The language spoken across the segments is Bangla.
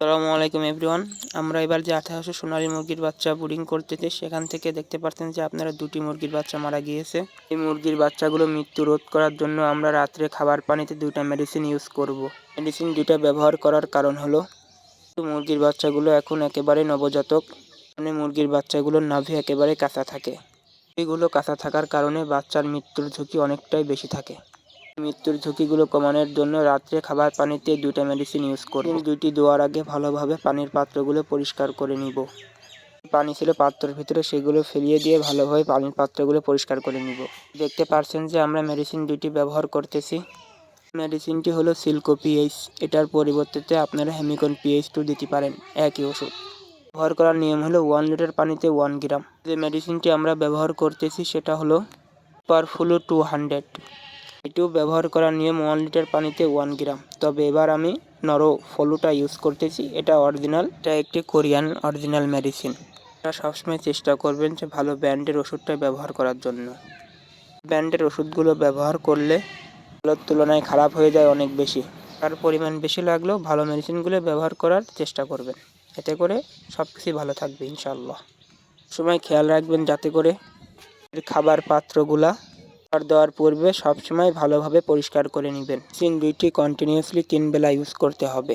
আসসালামু আলাইকুম এভরিওয়ান। আমরা এবার যে 1800 সোনালী মুরগির বাচ্চা ব্রুডিং করতেছি সেখান থেকে দেখতে পাচ্ছেন যে আপনারা দুটি মুরগির বাচ্চা মারা গিয়েছে। এই মুরগির বাচ্চাগুলো মৃত্যু রোধ করার জন্য আমরা রাত্রে খাবার পানিতে দুইটা মেডিসিন ইউজ করব। মেডিসিন দুইটা ব্যবহার করার কারণ হলো মুরগির বাচ্চাগুলো এখন একেবারে নবজাতক, মানে মুরগির বাচ্চাগুলোর নাভি একেবারে কাঁচা থাকে। এগুলো কাঁচা থাকার কারণে বাচ্চার মৃত্যুর ঝুঁকি অনেকটাই বেশি থাকে। মৃত্যুর ঝুঁকিগুলো কমানোর জন্য রাত্রে খাবার পানিতে দুইটা মেডিসিন ইউজ করব। দুইটি দেওয়ার আগে ভালোভাবে পানির পাত্রগুলো পরিষ্কার করে নিব। পানি ছিল পাত্রের ভিতরে, সেগুলো ফেলিয়ে দিয়ে ভালোভাবে পানির পাত্রগুলো পরিষ্কার করে নিব। দেখতে পাচ্ছেন যে আমরা মেডিসিন দুইটি ব্যবহার করতেছি। মেডিসিনটি হলো সিল্কো পিএইচ, এটার পরিবর্তে আপনারা হেমিকন PH2 দিতে পারেন। একই ওষুধ। ব্যবহার করার নিয়ম হলো 1 লিটার পানিতে 1 গ্রাম। যে মেডিসিনটি আমরা ব্যবহার করতেছি সেটা হলো পারফুলো 200। এটিও ব্যবহার করার নিয়ম 1 লিটার পানিতে 1 গ্রাম। তবে এবার আমি নরো ফলুটা ইউজ করতেছি, এটা অরিজিনাল, এটা একটি কোরিয়ান অরিজিনাল মেডিসিন। আপনারা সবসময় চেষ্টা করবেন যে ভালো ব্র্যান্ডের ওষুধটা ব্যবহার করার জন্য। ব্র্যান্ডের ওষুধগুলো ব্যবহার করলে ভালোর তুলনায় খারাপ হয়ে যায় অনেক বেশি। তার পরিমাণ বেশি লাগলেও ভালো মেডিসিনগুলো ব্যবহার করার চেষ্টা করবেন, এতে করে সব কিছুই ভালো থাকবে ইনশাআল্লাহ। সময় খেয়াল রাখবেন যাতে করে খাবার পাত্রগুলা দেওয়ার পূর্বে সবসময় ভালোভাবে পরিষ্কার করে নেবেন। মেডিসিন দুইটি কন্টিনিউয়াসলি 3 বেলা ইউজ করতে হবে।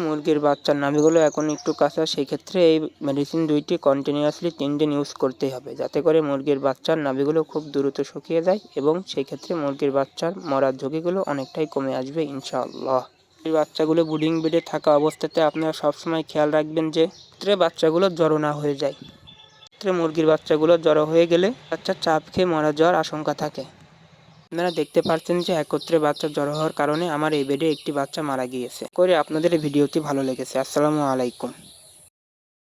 মুরগির বাচ্চার নাভিগুলো এখন একটু কাঁচা, সেই ক্ষেত্রে এই মেডিসিন দুইটি কন্টিনিউয়াসলি 3 দিন ইউজ করতেই হবে, যাতে করে মুরগির বাচ্চার নাভিগুলো খুব দ্রুত শুকিয়ে যায় এবং সেই ক্ষেত্রে মুরগির বাচ্চার মরার ঝুঁকিগুলো অনেকটাই কমে আসবে ইনশাআল্লাহ। এই বাচ্চাগুলো ব্রুডিং বেডে থাকা অবস্থাতে আপনারা সবসময় খেয়াল রাখবেন যে বাচ্চাগুলো জড়ো না হয়ে যায়। মুরগির বাচ্চাগুলো জড়ো হয়ে গেলে বাচ্চা চাপ খেয়ে মারা যাওয়ার আশঙ্কা থাকে। আপনারা দেখতে পাচ্ছেন যে একত্রে বাচ্চা জড়ো হওয়ার কারণে আমার এই বেডে একটি বাচ্চা মারা গিয়েছে। আপনাদের এই ভিডিওটি ভালো লেগেছে। আসসালামু আলাইকুম।